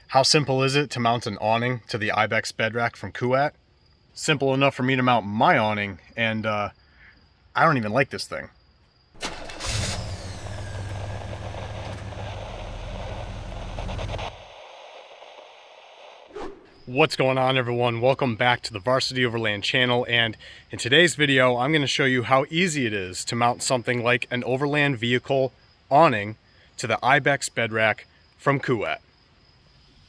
How simple is it to mount an awning to the Ibex bed rack from Kuat? Simple enough for me to mount my awning, and I don't even like this thing. What's going on, everyone? Welcome back to the Varsity Overland channel, and in today's video I'm going to show you how easy it is to mount something like an Overland vehicle awning to the Ibex bed rack from Kuat.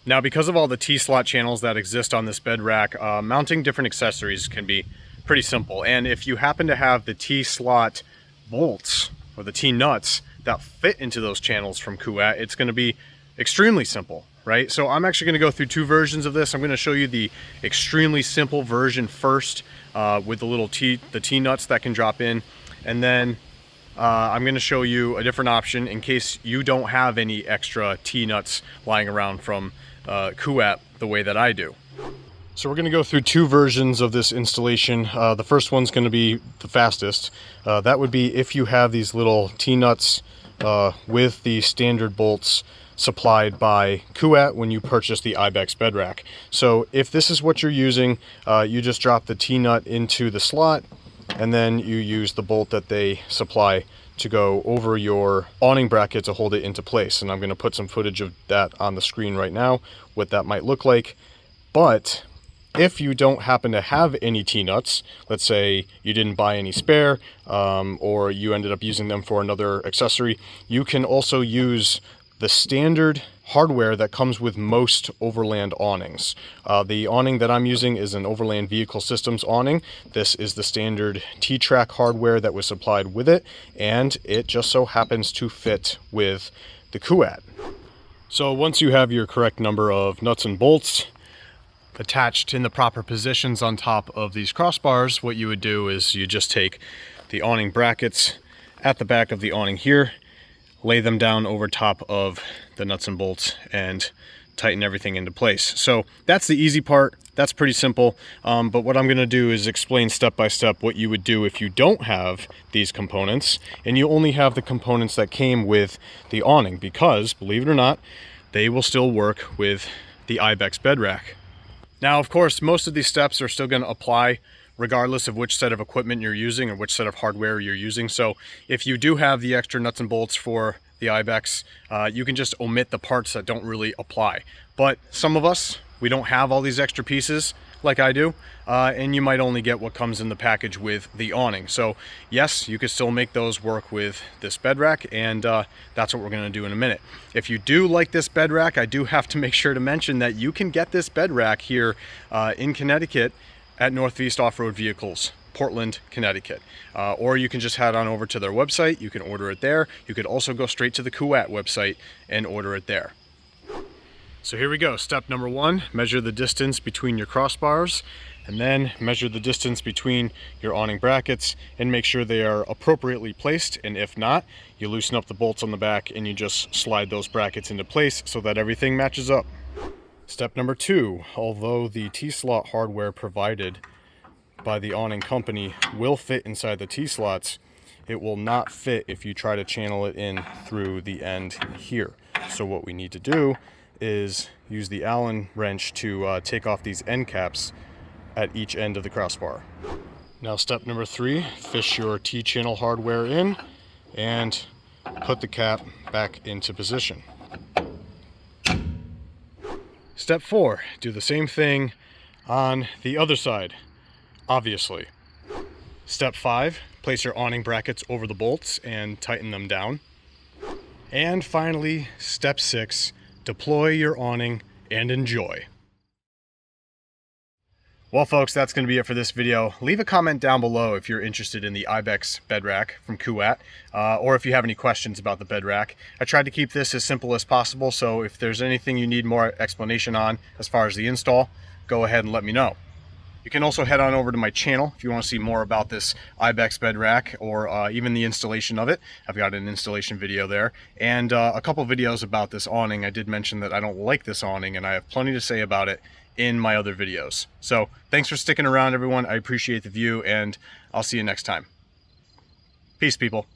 Now, because of all the T-slot channels that exist on this bed rack, mounting different accessories can be pretty simple. And if you happen to have the T-slot bolts or the T-nuts that fit into those channels from Kuat, it's going to be extremely simple, right? So I'm actually going to go through two versions of this. I'm going to show you the extremely simple version first with the little T-nuts that can drop in. And then I'm going to show you a different option in case you don't have any extra T-nuts lying around from Kuat the way that I do. So we're going to go through two versions of this installation. The first one's going to be the fastest. That would be if you have these little T-nuts with the standard bolts supplied by Kuat when you purchase the Ibex bed rack. So if this is what you're using, you just drop the T-nut into the slot and then you use the bolt that they supply to go over your awning bracket to hold it into place. And I'm going to put some footage of that on the screen right now, what that might look like. But if you don't happen to have any T-nuts, let's say you didn't buy any spare, or you ended up using them for another accessory, you can also use the standard hardware that comes with most Overland awnings. The awning that I'm using is an Overland Vehicle Systems awning. This is the standard T-track hardware that was supplied with it, and it just so happens to fit with the Kuat. So once you have your correct number of nuts and bolts attached in the proper positions on top of these crossbars, what you would do is you just take the awning brackets at the back of the awning here, lay them down over top of the nuts and bolts, and tighten everything into place. So that's the easy part. That's pretty simple. But what I'm going to do is explain step by step what you would do if you don't have these components and you only have the components that came with the awning, because believe it or not, they will still work with the Ibex bed rack. Now, of course, most of these steps are still going to apply regardless of which set of equipment you're using or which set of hardware you're using. So if you do have the extra nuts and bolts for the Ibex, you can just omit the parts that don't really apply. But some of us, we don't have all these extra pieces like I do, and you might only get what comes in the package with the awning. So yes, you could still make those work with this bed rack, and that's what we're going to do in a minute. If you do like this bed rack, I do have to make sure to mention that you can get this bed rack here in Connecticut at Northeast Off-Road Vehicles, Portland, Connecticut. Or you can just head on over to their website. You can order it there. You could also go straight to the Kuat website and order it there. So here we go. Step number one, measure the distance between your crossbars, and then measure the distance between your awning brackets and make sure they are appropriately placed. And if not, you loosen up the bolts on the back and you just slide those brackets into place so that everything matches up. Step number two, although the T-slot hardware provided by the awning company will fit inside the T-slots, it will not fit if you try to channel it in through the end here. So what we need to do is use the Allen wrench to take off these end caps at each end of the crossbar. Now, step number three, fish your T-channel hardware in and put the cap back into position. Step four, do the same thing on the other side, obviously. Step five, place your awning brackets over the bolts and tighten them down. And finally, step six, deploy your awning and enjoy. Well, folks, that's going to be it for this video. Leave a comment down below if you're interested in the Ibex bed rack from Kuat, or if you have any questions about the bed rack. I tried to keep this as simple as possible, so if there's anything you need more explanation on as far as the install, go ahead and let me know. You can also head on over to my channel if you want to see more about this Ibex bed rack, or even the installation of it. I've got an installation video there, and a couple videos about this awning. I did mention that I don't like this awning, and I have plenty to say about it in my other videos. So thanks for sticking around, everyone. I appreciate the view, and I'll see you next time. Peace, people.